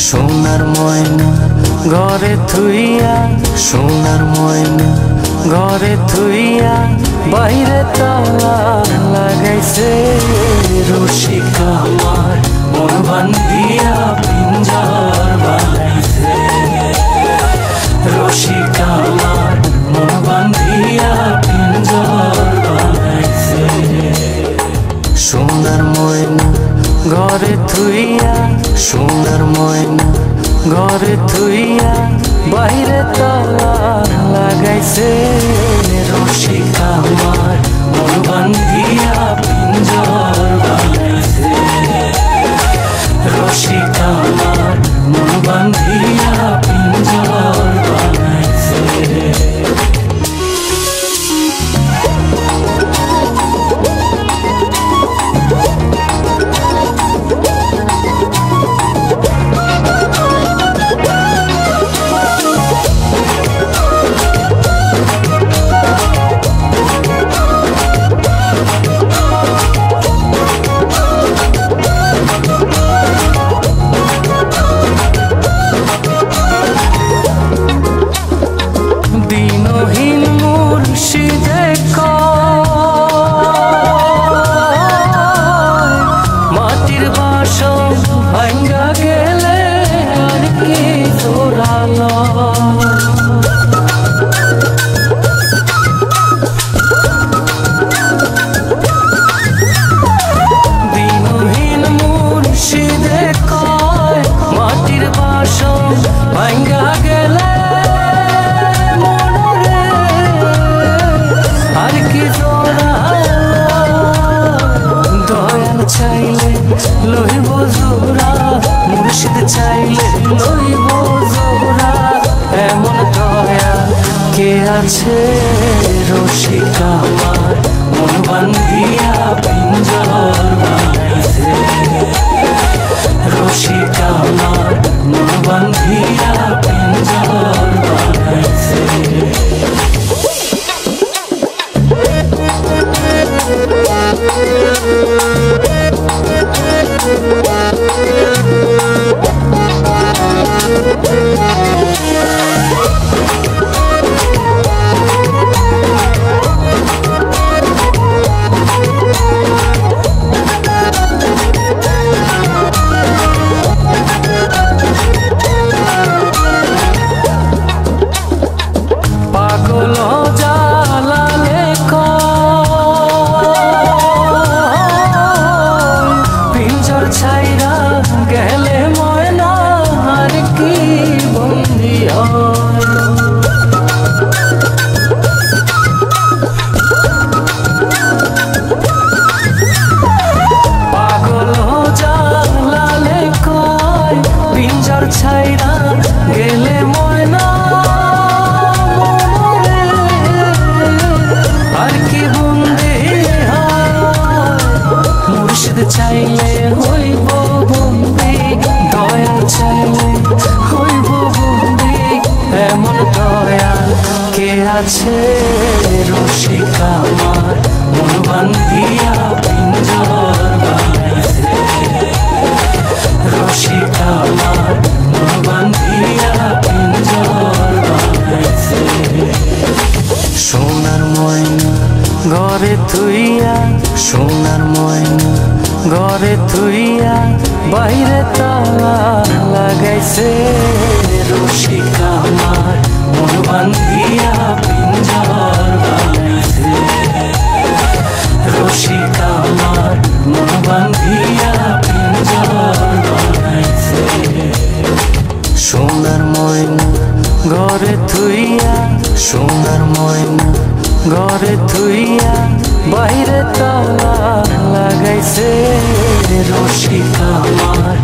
সোনার ময়না ঘরে থুইয়া, সোনার ময়না ঘরে থুইয়া, বাইরে তালা লাগাইছে রসিকা আমার মন বান্ধিয়া পিঞ্জর বানাইছে। রসিকা আমার মন বান্ধিয়া পিঞ্জর বানাইছে। সোনার ময়না ঘরে থুইয়া, সোনার ময়না ঘরে থুইয়া, বাইরে তালা লাগাইছে রসিকা আমার মন বান্ধিয়া পিঞ্জর বানাইছে। রসিকা আমার মন বান্ধিয়া পিঞ্জর বানাইছে। দিনহীন মুর্শিদে মাটির বাসন ভাঙ্গা গেলে আর কি জোরালো। দিনহীন মুর্শিদে কয় মাটির বাসন ভাঙ্গা গেলে চাইলে লইব জোড়া, মুর্শিদ চাইলে লইব জোড়া, এমন দয়া কে আছে রসিকা আমার মন বান্ধিয়া পিঞ্জর বানাইছে। রসিকা আমার মন বান্ধিয়া পিঞ্জর বানাইছে। পাগল জালালে পিঞ্জর ছাইরা গেলে ময়না আর কি বন্দি হয়। পাগল জালালে কয় পিঞ্জর ছাইরা গেলে ময়না আর কি বন্দি হয়। মুর্শিদ চাইলে হইব বন্দি, দয়া চাইলে হইব বন্দি, এমন দয়া কে আছে রসিকা আমার মন বান্ধিয়া পিঞ্জর বানাইছে। রসিকা আমার মন বান্ধিয়া পিঞ্জর বানাইছে। সোনার ময়না ঘরে থুইয়া, সোনার ময়না ঘরে থুইয়া, বাইরে তালা লাগাইছে রসিকা আমার মন বান্ধিয়া পিঞ্জর বানাইছে। রসিকা আমার মন বান্ধিয়া পিঞ্জর বানাইছে। সোনার ময়না ঘরে থুইয়া, সোনার ময়না ঘরে থুইয়া, বাইরে তালা লাগাইছে রসিকা আমার